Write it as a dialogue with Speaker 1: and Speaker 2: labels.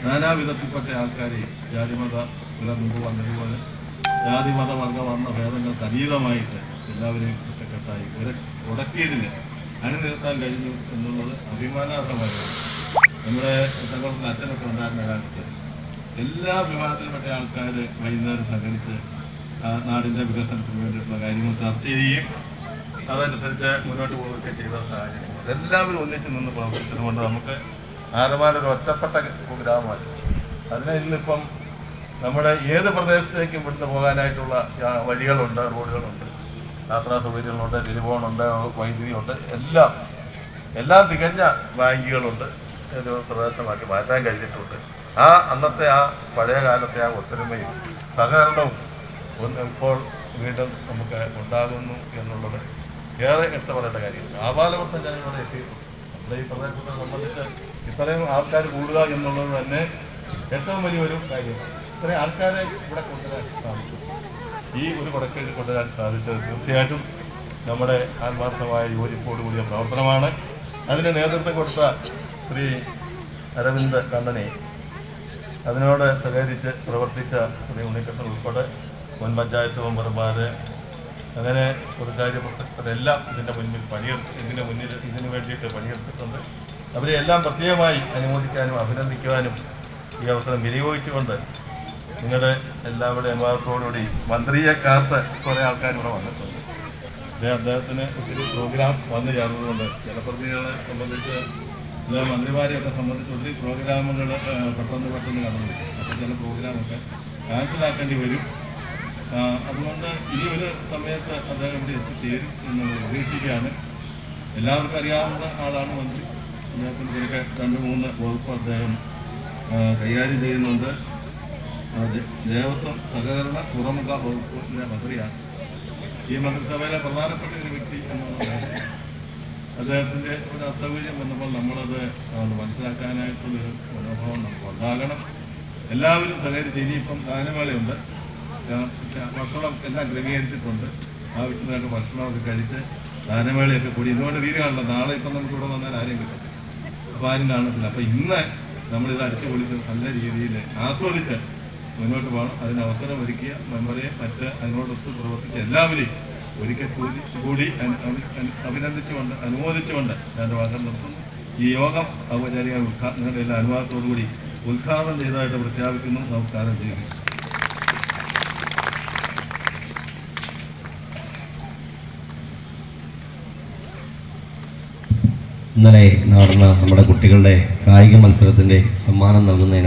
Speaker 1: നാനാവിധത്തിൽപ്പെട്ട ആൾക്കാരെ ജാതിമത മുമ്പ് വന്നതുപോലെ ജാതിമത വർഗ വർണ്ണ ഭേദങ്ങൾക്ക് അതീതമായിട്ട് എല്ലാവരെയും ഒറ്റക്കെട്ടായി ഉടക്കിയതിന് അണിനിരത്താൻ കഴിഞ്ഞു എന്നുള്ളത് അഭിമാനാർഹമായിരുന്നു. നമ്മുടെ തങ്ങളുടെ അച്ഛനൊക്കെ ഉണ്ടായിരുന്ന കാലത്ത് എല്ലാ വിഭാഗത്തിൽപ്പെട്ട ആൾക്കാർ വൈകുന്നേരം സംഘടിച്ച് നാടിൻ്റെ വികസനത്തിന് വേണ്ടിയിട്ടുള്ള കാര്യങ്ങൾ ചർച്ച ചെയ്യുകയും അതനുസരിച്ച് മുന്നോട്ട് പോവുകയൊക്കെ ചെയ്ത സാഹചര്യങ്ങൾ എല്ലാവരും ഒന്നിച്ച് നിന്ന് പ്രവർത്തിച്ചതുകൊണ്ട് നമുക്ക് ആരമാനൊരു ഒറ്റപ്പെട്ട ഗ്രാമമാണ്. അതിനെ ഇന്നിപ്പം നമ്മുടെ ഏത് പ്രദേശത്തേക്കും ഇവിടുന്ന് പോകാനായിട്ടുള്ള വഴികളുണ്ട്, റോഡുകളുണ്ട്, യാത്രാ സൗകര്യങ്ങളുണ്ട്, ടെലിഫോണുണ്ട്, വൈദ്യുതിയുണ്ട്, എല്ലാം തികഞ്ഞ ബാങ്കുകളുണ്ട്. ഒരു പ്രദേശമാക്കി മാറ്റാൻ കഴിഞ്ഞിട്ടുണ്ട്. അന്നത്തെ പഴയ കാലത്തെ ഒത്തൊരുമയും സഹകരണവും ഇപ്പോൾ വീണ്ടും നമുക്ക് ഉണ്ടാകുന്നു എന്നുള്ളത് ഏറെ എടുത്തു പറയേണ്ട കാര്യമാണ്. ആപാലവൃത്തം ജനങ്ങളുടെ എത്തിയിട്ടുണ്ട്. നമ്മുടെ ഈ പ്രദേശത്തെ സംബന്ധിച്ച് ഇത്രയും ആൾക്കാർ കൂടുക എന്നുള്ളത് തന്നെ ഏറ്റവും വലിയൊരു കാര്യമാണ്. ഇത്രയും ആൾക്കാരെ ഇവിടെ കൊണ്ടുവരാൻ സാധിക്കും. ഈ ഒരു കൊടക്കയിൽ കൊണ്ടുവരാൻ സാധിച്ചത് തീർച്ചയായിട്ടും നമ്മുടെ ആത്മാർത്ഥമായ യോജിപ്പോടുകൂടിയ പ്രവർത്തനമാണ്. അതിന് നേതൃത്വം കൊടുത്ത ശ്രീ അരവിന്ദ് കണ്ണനെ, അതിനോട് സഹകരിച്ച് പ്രവർത്തിച്ച ശ്രീ ഉണ്ണിക്കൃഷ്ണൻ ഉൾപ്പെടെ മുൻ പഞ്ചായത്ത് മെമ്പർമാർ, അങ്ങനെ ഒരു കാര്യപ്രവർത്തകരെല്ലാം ഇതിനു വേണ്ടിയിട്ട് പണിയെടുത്തിട്ടുണ്ട്. അവരെ എല്ലാം പ്രത്യേകമായി അനുമോദിക്കാനും അഭിനന്ദിക്കുവാനും ഈ അവസരം വിനിയോഗിച്ചുകൊണ്ട് നിങ്ങളുടെ എല്ലാവരുടെ അനുവാദത്തോടുകൂടി മന്ത്രിയെ കാത്ത് കുറേ ആൾക്കാർ ഇവിടെ വന്നിട്ടുണ്ട്. അദ്ദേഹത്തിന് ഒത്തിരി പ്രോഗ്രാം വന്നു ചേർന്നതുകൊണ്ട് ജനപ്രതിനിധികളെ സംബന്ധിച്ച് മന്ത്രിമാരെയൊക്കെ സംബന്ധിച്ച് ഒത്തിരി പ്രോഗ്രാമുകൾ പെട്ടെന്ന് കടന്നു. അപ്പോൾ ചില പ്രോഗ്രാമൊക്കെ ക്യാൻസലാക്കേണ്ടി വരും. അതുകൊണ്ട് ഈ ഒരു സമയത്ത് അദ്ദേഹം ഇവിടെ എത്തിച്ചേരും എന്ന് പ്രതീക്ഷിക്കുകയാണ്. എല്ലാവർക്കും അറിയാവുന്ന ആളാണ് മന്ത്രി. അദ്ദേഹത്തിന് ഇതിലൊക്കെ 2-3 വകുപ്പ് അദ്ദേഹം കൈകാര്യം ചെയ്യുന്നുണ്ട്. ദേവസ്വം സഹകരണ തുറമുഖ വകുപ്പിൻ്റെ മന്ത്രിയാണ്. ഈ മന്ത്രിസഭയിലെ പ്രധാനപ്പെട്ട ഒരു വ്യക്തി എന്നുള്ളത് അദ്ദേഹത്തിൻ്റെ ഒരു അസൗകര്യം വന്നപ്പോൾ നമ്മളത് മനസ്സിലാക്കാനായിട്ടുള്ളൊരു മനോഭാവം നമുക്ക് ഉണ്ടാകണം. എല്ലാവരും സഹകരിച്ച് ഇനിയിപ്പം ഗാനമേളയുണ്ട്, ഭക്ഷണം എല്ലാം ക്രമീകരിച്ചിട്ടുണ്ട്. ആവശ്യമായിട്ട് ഭക്ഷണമൊക്കെ കഴിച്ച് ഗാനമേളയൊക്കെ കൂടി ഇതുകൊണ്ട് തീരുകയാണല്ലോ. നാളെ ഇപ്പം നമുക്ക് ഇവിടെ വന്നാൽ ആരെയും കിട്ടും, അപ്പോൾ ആരും കാണത്തില്ല. അപ്പോൾ ഇന്ന് നമ്മളിത് അടിച്ചു പൊളിച്ച് നല്ല രീതിയിൽ ആസ്വദിച്ച് മുന്നോട്ട് പോകണം. അതിന് അവസരം ഒരുക്കിയ മെമ്പറെ മറ്റ് അതിനോടൊത്ത് പ്രവർത്തിച്ച എല്ലാവരെയും ഒരിക്കൽ കൂടി അഭിനന്ദിച്ചുകൊണ്ട് അനുമോദിച്ചുകൊണ്ട് ഞാൻ വാദം നിർത്തുന്നു. ഈ യോഗം ഔപചാരിക നിങ്ങളുടെ എല്ലാ അനുവാദത്തോടുകൂടി ഉദ്ഘാടനം ചെയ്തതായിട്ട് പ്രഖ്യാപിക്കുന്നു. നമസ്കാരം ചെയ്യുന്നു.
Speaker 2: ഇന്നലെ നടന്ന നമ്മുടെ കുട്ടികളുടെ കായിക മത്സരത്തിൻ്റെ സമ്മാനം നൽകുന്നതിനായി